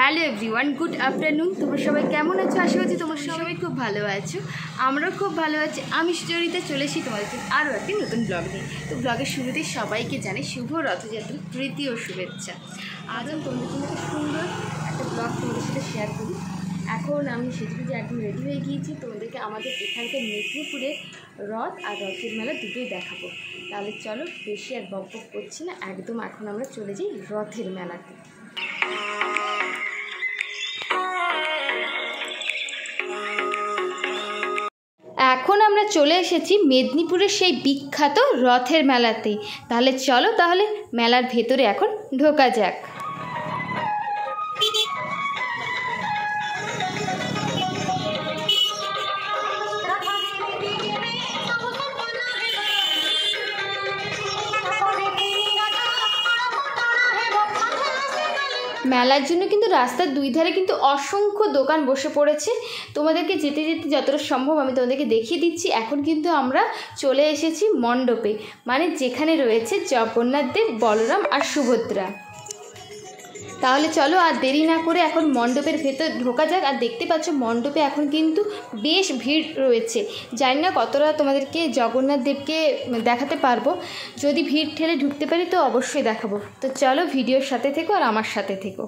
Hello everyone, good afternoon. তোমরা সবাই কেমন আছো? আশা করছি তোমরা সবাই খুব ভালো আছো। আমরাও খুব ভালো আছি। আমি সুচরিতা চলে এসেছি তোমাদের সাথে আরও একটি নতুন ব্লগ নিয়ে। তো ব্লগের শুরুতে সবাইকে জানাই শুভ রথযাত্রার প্রীতি ও শুভেচ্ছা। আজ আমি তোমাদের জন্য খুব সুন্দর একটা ব্লগ তোমাদের সাথে শেয়ার করি। এখন আমি সেজে একদম রেডি হয়ে গিয়েছি। তোমাদেরকে আমাদের এখানকার মেদিনীপুরের রথ আর রথের মেলা দুটোই দেখাবো। তাহলে চলো, বেশি আর বক বক করছি না, একদম এখন আমরা চলে যাই রথের মেলাতে। এখন আমরা চলে এসেছি মেদিনীপুরের সেই বিখ্যাত রথের মেলাতে। তাহলে চলো, তাহলে মেলার ভেতরে এখন ঢোকা যাক। মেলার জন্য কিন্তু রাস্তার দুই ধারে কিন্তু অসংখ্য দোকান বসে পড়েছে। তোমাদেরকে যেতে যেতে যতটা সম্ভব আমি তোমাদেরকে দেখিয়ে দিচ্ছি। এখন কিন্তু আমরা চলে এসেছি মণ্ডপে, মানে যেখানে রয়েছে জগন্নাথ দেব, বলরাম আর সুভদ্রা। তাহলে চলো আর দেরি না করে এখন মণ্ডপের ভেতর ঢোকা যাক। আর দেখতে পাচ্ছ মণ্ডপে এখন কিন্তু বেশ ভিড় রয়েছে। জানি না কতটা তোমাদেরকে জগন্নাথ দেবকে দেখাতে পারবো। যদি ভিড় ঠেলে ঢুকতে পারি তো অবশ্যই দেখাবো। তো চলো, ভিডিওর সাথে থেকো আর আমার সাথে থেকো।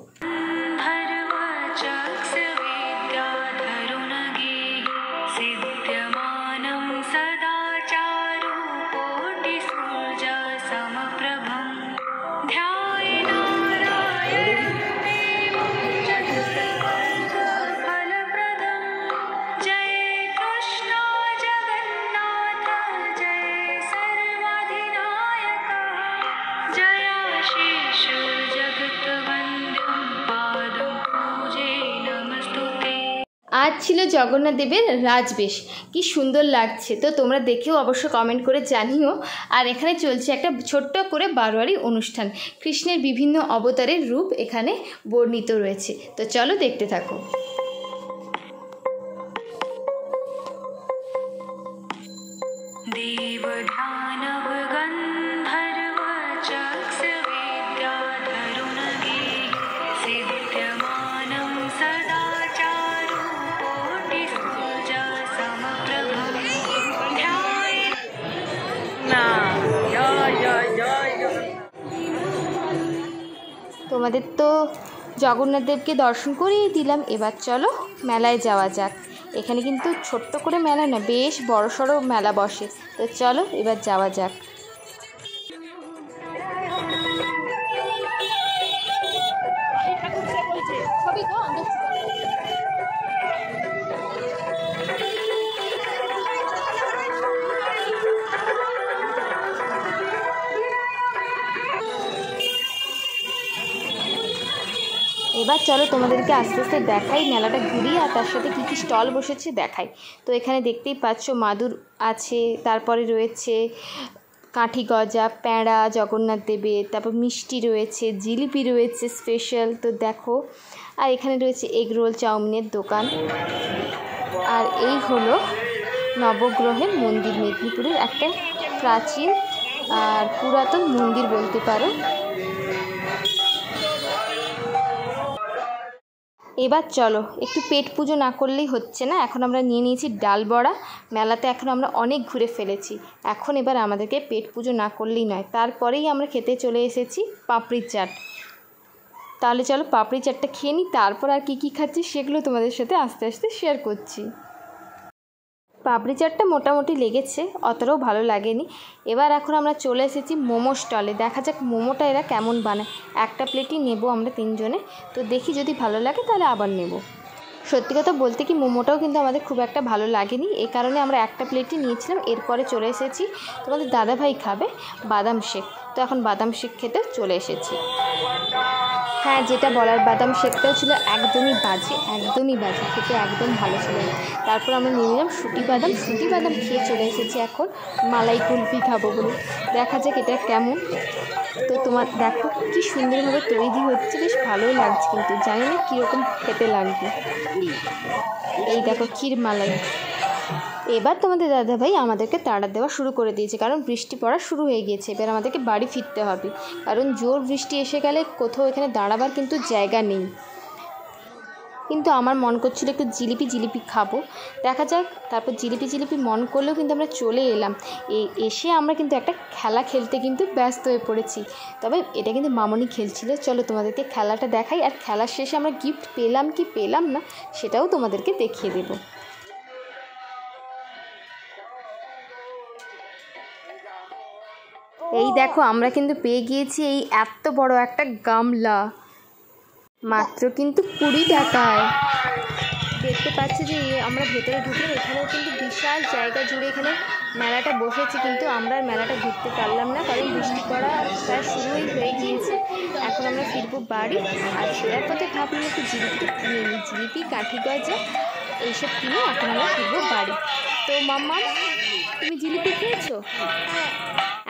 আজ ছিল জগন্নাথ দেবের রাজবেশ, কি সুন্দর লাগছে। তো তোমরা দেখেও অবশ্য কমেন্ট করে জানিও। আর এখানে চলছে একটা ছোট্ট করে বারোয়ারি অনুষ্ঠান। কৃষ্ণের বিভিন্ন অবতারের রূপ এখানে বর্ণিত রয়েছে। তো চলো দেখতে থাকো। তোমাদের তো জগন্নাথ দেবকে দর্শন করিয়ে দিলাম। এবার চলো মেলায় যাওয়া যাক। এখানে কিন্তু ছোট্ট করে মেলা না, বেশ বড়সড় মেলা বসে। তো চলো এবার যাওয়া যাক। এবার চলো তোমাদেরকে আস্তে আস্তে দেখাই, মেলাটা ঘুরি আর তার সাথে কী কী স্টল বসেছে দেখাই। তো এখানে দেখতেই পাচ্ছ মাদুর আছে, তারপরে রয়েছে কাঠি গজা, প্যাঁড়া জগন্নাথ দেবের, তারপর মিষ্টি রয়েছে, জিলিপি রয়েছে স্পেশাল। তো দেখো, আর এখানে রয়েছে এগ রোল, চাউমিনের দোকান। আর এই হলো নবগ্রহের মন্দির, মেদিনীপুরের একটা প্রাচীন আর পুরাতন মন্দির বলতে পারো। এবার চলো, একটু পেট পুজো না করলেই হচ্ছে না। এখন আমরা নিয়ে নিয়েছি ডাল বড়া। মেলাতে এখন আমরা অনেক ঘুরে ফেলেছি, এখন এবার আমাদেরকে পেট পুজো না করলেই নয়। তারপরেই আমরা খেতে চলে এসেছি পাপড়ি চাট। তাহলে চলো পাপড়ি চাটটা খেয়ে নিই, তারপর আর কী কী খাচ্ছি সেগুলো তোমাদের সাথে আস্তে আস্তে শেয়ার করছি। পাপড়ি চাটটা মোটামুটি লেগেছে, অতটাও ভালো লাগেনি। এবার এখন আমরা চলে এসেছি মোমো স্টলে। দেখা যাক মোমোটা এরা কেমন বানায়। একটা প্লেটই নেব আমরা তিনজনে। তো দেখি যদি ভালো লাগে তাহলে আবার নেব। সত্যি কথা বলতে কি মোমোটাও কিন্তু আমাদের খুব একটা ভালো লাগেনি, এই কারণে আমরা একটা প্লেটই নিয়েছিলাম। এরপরে চলে এসেছি, তোমাদের দাদাভাই খাবে বাদাম শেক। তো এখন বাদাম শেক খেতে চলে এসেছি। হ্যাঁ, যেটা বলার, বাদাম শেকটাও ছিল একদমই বাজে, একদমই বাজে, খেতে একদম ভালো ছিল না। তারপর আমরা নিয়ে নিলাম শুটি বাদাম। শুটি বাদাম খেয়ে চলে এসেছি এখন মালাই কুলফি খাবো বলে। দেখা যাক এটা কেমন। তো তোমার দেখো কি সুন্দরভাবে তৈরি হচ্ছে, বেশ ভালোই লাগছে, কিন্তু জানি না কীরকম খেতে লাগবে। এই দেখো ক্ষীর মালাই। এবার তোমাদের দাদাভাই আমাদেরকে তাড়া দেওয়া শুরু করে দিয়েছে, কারণ বৃষ্টি পড়া শুরু হয়ে গিয়েছে। এবার আমাদেরকে বাড়ি ফিরতে হবে, কারণ জোর বৃষ্টি এসে গেলে কোথাও এখানে দাঁড়াবার কিন্তু জায়গা নেই। কিন্তু আমার মন করছিল একটু জিলিপি খাবো, দেখা যাক। তারপর জিলিপি মন করলেও কিন্তু আমরা চলে এলাম। এসে আমরা কিন্তু একটা খেলা খেলতে কিন্তু ব্যস্ত হয়ে পড়েছি। তবে এটা কিন্তু মামনি খেলছিল। চলো তোমাদেরকে খেলাটা দেখাই, আর খেলার শেষে আমরা গিফট পেলাম কি পেলাম না সেটাও তোমাদেরকে দেখিয়ে দেবো। এই দেখো আমরা কিন্তু পেয়ে গিয়েছি এই এত বড় একটা গামলা, মাত্র কিন্তু 20 টাকায়। দেখতে পাচ্ছি যে আমরা ভেতরে ঢুকলাম, এখানেও কিন্তু বিশাল জায়গা জুড়ে এখানে মেলাটা বসেছে, কিন্তু আমরা মেলাটা ঘুরতে পারলাম না, কারণ বৃষ্টি পড়া প্রায় শুরুই হয়ে গিয়েছে। এখন আমরা ফিরবো বাড়ি, আর ফেরার পথে ভাবলাম একটু জিলিপিটা কিনে নিই, জিলিপি, কাঠি গজা এইসব কিনে এখন আমরা ফিরবো বাড়ি। তো মাম্মা, তুমি জিলিপি খেয়েছো?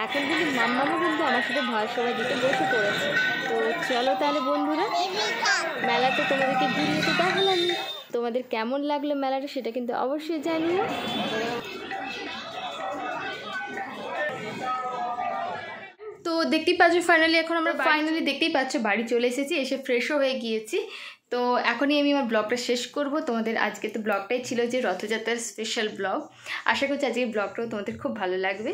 এখন কিন্তু মাম্মামও কিন্তু আমার সাথে ভারসভা দিতে বসে পড়েছে। তো চলো তাহলে বন্ধুরা, মেলাতে তোমাদেরকে ঘুরিয়ে তো দেখালাম, তোমাদের কেমন লাগলো মেলাটা সেটা কিন্তু অবশ্যই জানিও। তো দেখতেই পাচ্ছ এখন আমরা দেখতেই পাচ্ছ বাড়ি চলে এসেছি, এসে ফ্রেশও হয়ে গিয়েছি। তো এখনই আমি আমার ব্লগটা শেষ করব। তোমাদের আজকে তো ব্লগটাই ছিল যে রথযাত্রার স্পেশাল ব্লগ। আশা করছি আজকের ব্লগটাও তোমাদের খুব ভালো লাগবে।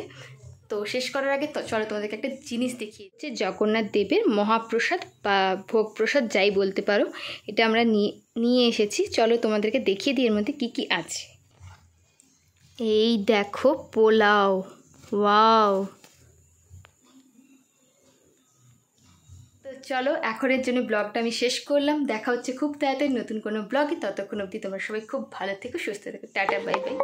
তো শেষ করার আগে চলো তোমাদেরকে একটা জিনিস দেখিয়েছি, জগন্নাথ দেবের মহাপ্রসাদ বা ভোগ প্রসাদ যাই বলতে পারো, এটা আমরা নিয়ে এসেছি। চলো তোমাদেরকে দেখিয়ে দিই এর মধ্যে কী কী আছে। এই দেখো পোলাও, ওয়াও। তো চলো এখনের জন্য ব্লগটা আমি শেষ করলাম। দেখা হচ্ছে খুব তাড়াতাড়ি নতুন কোনো ব্লগে। ততক্ষণ অবধি তোমরা সবাই খুব ভালো থেকো, সুস্থ থেকো। Tata, bye bye.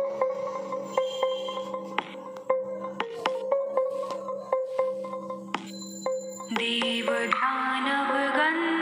देवधानव गन्ध